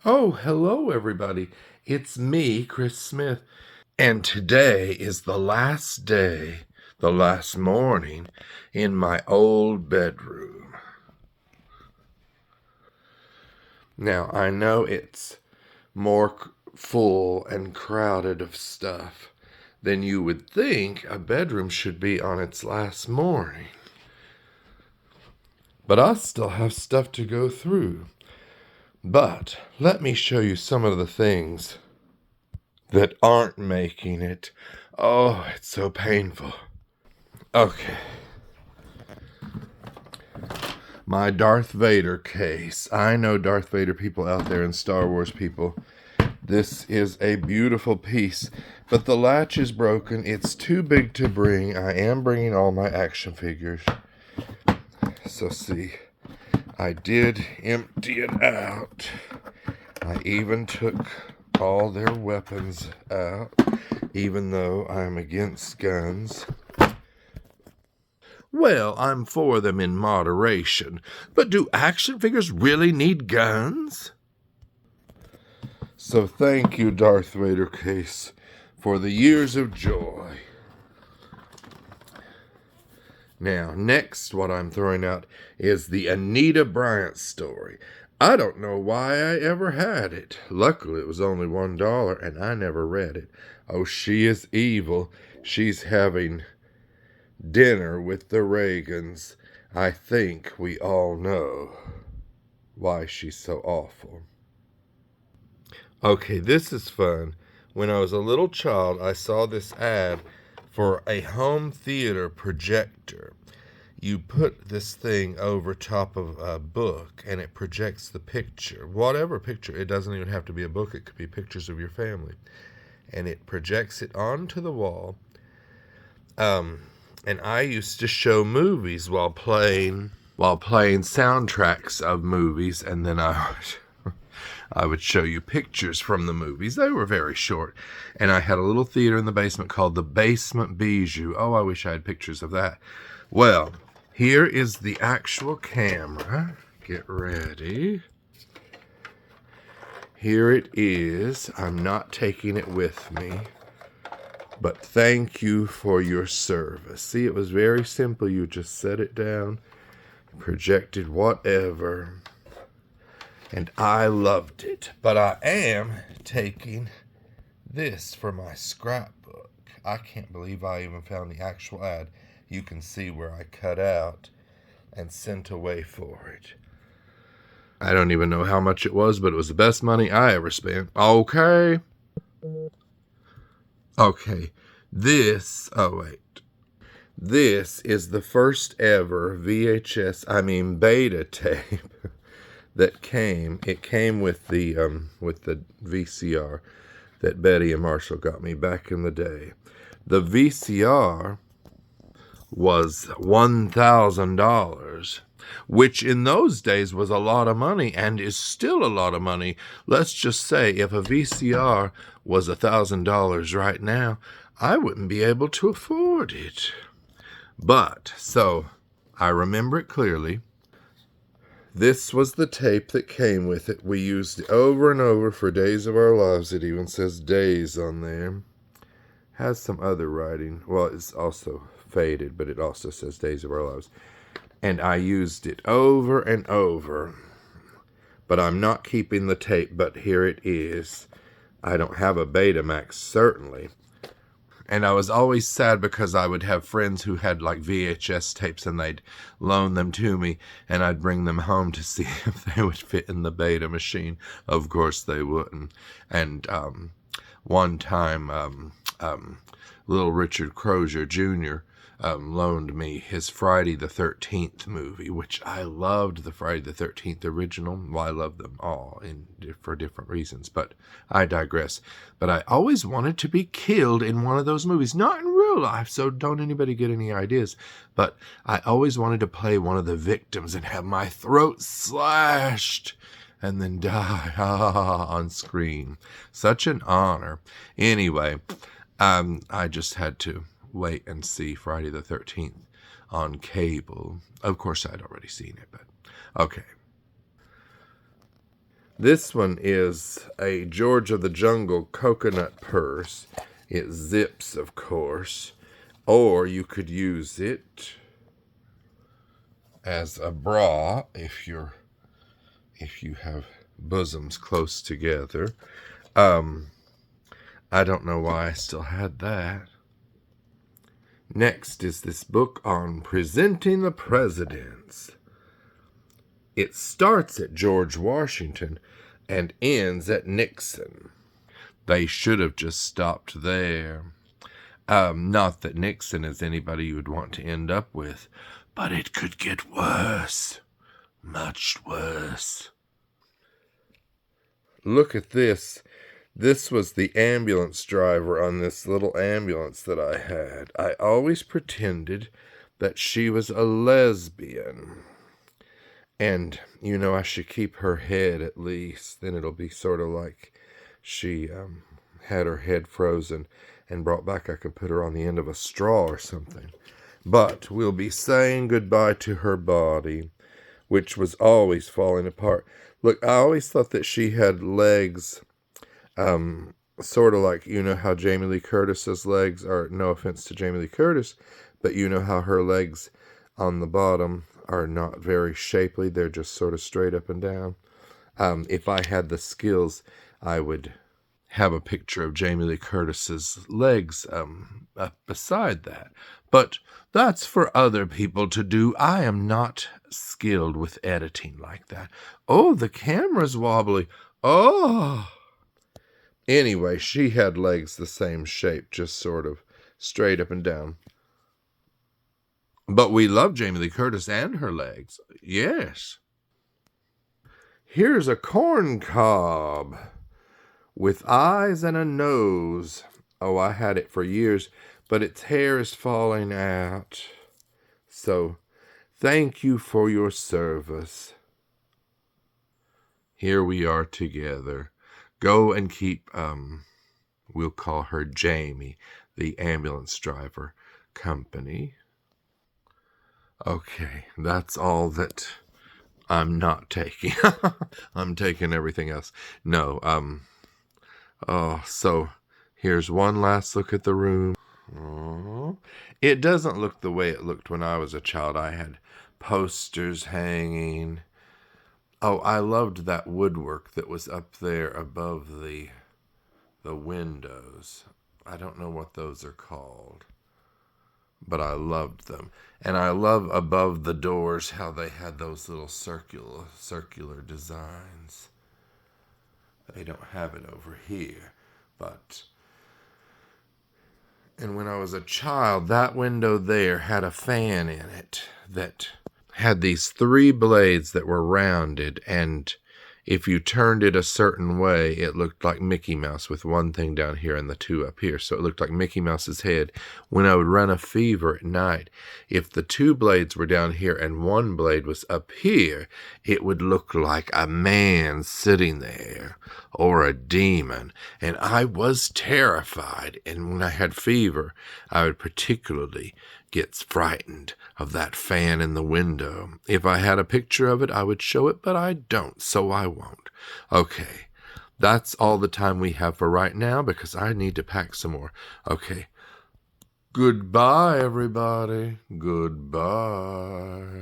Oh, hello, everybody. It's me, Chris Smith, and today is the last day, the last morning in my old bedroom. Now, I know it's more full and crowded of stuff than you would think a bedroom should be on its last morning. But I still have stuff to go through. But let me show you some of the things that aren't making it. Oh, it's so painful. Okay. My Darth Vader case. I know Darth Vader people out there and Star Wars people. This is a beautiful piece, but the latch is broken. It's too big to bring. I am bringing all my action figures. So see, I did empty it out. I even took all their weapons out, even though I'm against guns. Well, I'm for them in moderation, but do action figures really need guns? So thank you, Darth Vader case, for the years of joy. Now, next, what I'm throwing out is the Anita Bryant story. I don't know why I ever had it. Luckily, it was only $1, and I never read it. Oh, she is evil. She's having dinner with the Reagans. I think we all know why she's so awful. Okay, this is fun. When I was a little child, I saw this ad for a home theater projector. You put this thing over top of a book and it projects the picture. Whatever picture. It doesn't even have to be a book. It could be pictures of your family. And it projects it onto the wall. And I used to show movies while playing soundtracks of movies, and then I would show you pictures from the movies. They were very short. And I had a little theater in the basement called the Basement Bijou. Oh, I wish I had pictures of that. Well, here is the actual camera. Get ready. Here it is. I'm not taking it with me. But thank you for your service. See, it was very simple. You just set it down, projected whatever. And I loved it. But I am taking this for my scrapbook. I can't believe I even found the actual ad. You can see where I cut out and sent away for it. I don't even know how much it was, but it was the best money I ever spent. Okay. This is the first ever beta tape that came. It came with the VCR that Betty and Marshall got me back in the day. The VCR was $1,000, which in those days was a lot of money and is still a lot of money. Let's just say if a VCR was $1,000 right now, I wouldn't be able to afford it. But, so, I remember it clearly. This was the tape that came with it. We used it over and over for days of our lives. It even says days on there. Has some other writing. Well, it's also faded, but it also says days of our lives. And I used it over and over. But I'm not keeping the tape, but here it is. I don't have a Betamax, certainly. And I was always sad because I would have friends who had like VHS tapes and they'd loan them to me and I'd bring them home to see if they would fit in the beta machine. Of course they wouldn't. And one time, little Richard Crozier Jr. Loaned me his Friday the 13th movie, which I loved the Friday the 13th original. Well, I love them all for different reasons, but I digress. But I always wanted to be killed in one of those movies, not in real life, so don't anybody get any ideas. But I always wanted to play one of the victims and have my throat slashed and then die on screen. Such an honor. Anyway, I just had to wait and see Friday the 13th on cable. Of course, I'd already seen it, but okay. This one is a George of the Jungle coconut purse. It zips, of course. Or you could use it as a bra if you have bosoms close together. I don't know why I still had that. Next is this book on presenting the presidents. It starts at George Washington and ends at Nixon. They should have just stopped there. Not that Nixon is anybody you would want to end up with, but it could get worse. Much worse. Look at this. This was the ambulance driver on this little ambulance that I had. I always pretended that she was a lesbian. And, I should keep her head at least. Then it'll be sort of like she had her head frozen and brought back. I could put her on the end of a straw or something. But we'll be saying goodbye to her body, which was always falling apart. Look, I always thought that she had legs, sort of like, how Jamie Lee Curtis's legs are, no offense to Jamie Lee Curtis, but how her legs on the bottom are not very shapely. They're just sort of straight up and down. If I had the skills, I would have a picture of Jamie Lee Curtis's legs up beside that. But that's for other people to do. I am not skilled with editing like that. Oh, the camera's wobbly. Oh! Anyway, she had legs the same shape, just sort of straight up and down. But we love Jamie Lee Curtis and her legs. Yes. Here's a corn cob with eyes and a nose. Oh, I had it for years, but its hair is falling out. So, thank you for your service. Here we are together. Go and keep, we'll call her Jamie, the ambulance driver, company. Okay, that's all that I'm not taking. I'm taking everything else. No, so here's one last look at the room. Oh, it doesn't look the way it looked when I was a child. I had posters hanging. Oh, I loved that woodwork that was up there above the windows. I don't know what those are called, but I loved them. And I love above the doors how they had those little circular designs. They don't have it over here, but... And when I was a child, that window there had a fan in it that had these 3 blades that were rounded, and if you turned it a certain way, it looked like Mickey Mouse with one thing down here and the 2 up here. So it looked like Mickey Mouse's head. When I would run a fever at night, if the 2 blades were down here and 1 blade was up here, it would look like a man sitting there or a demon. And I was terrified. And when I had fever, I would particularly get frightened of that fan in the window. If I had a picture of it, I would show it, but I don't, so I won't. Okay, that's all the time we have for right now because I need to pack some more. Okay, goodbye, everybody. Goodbye.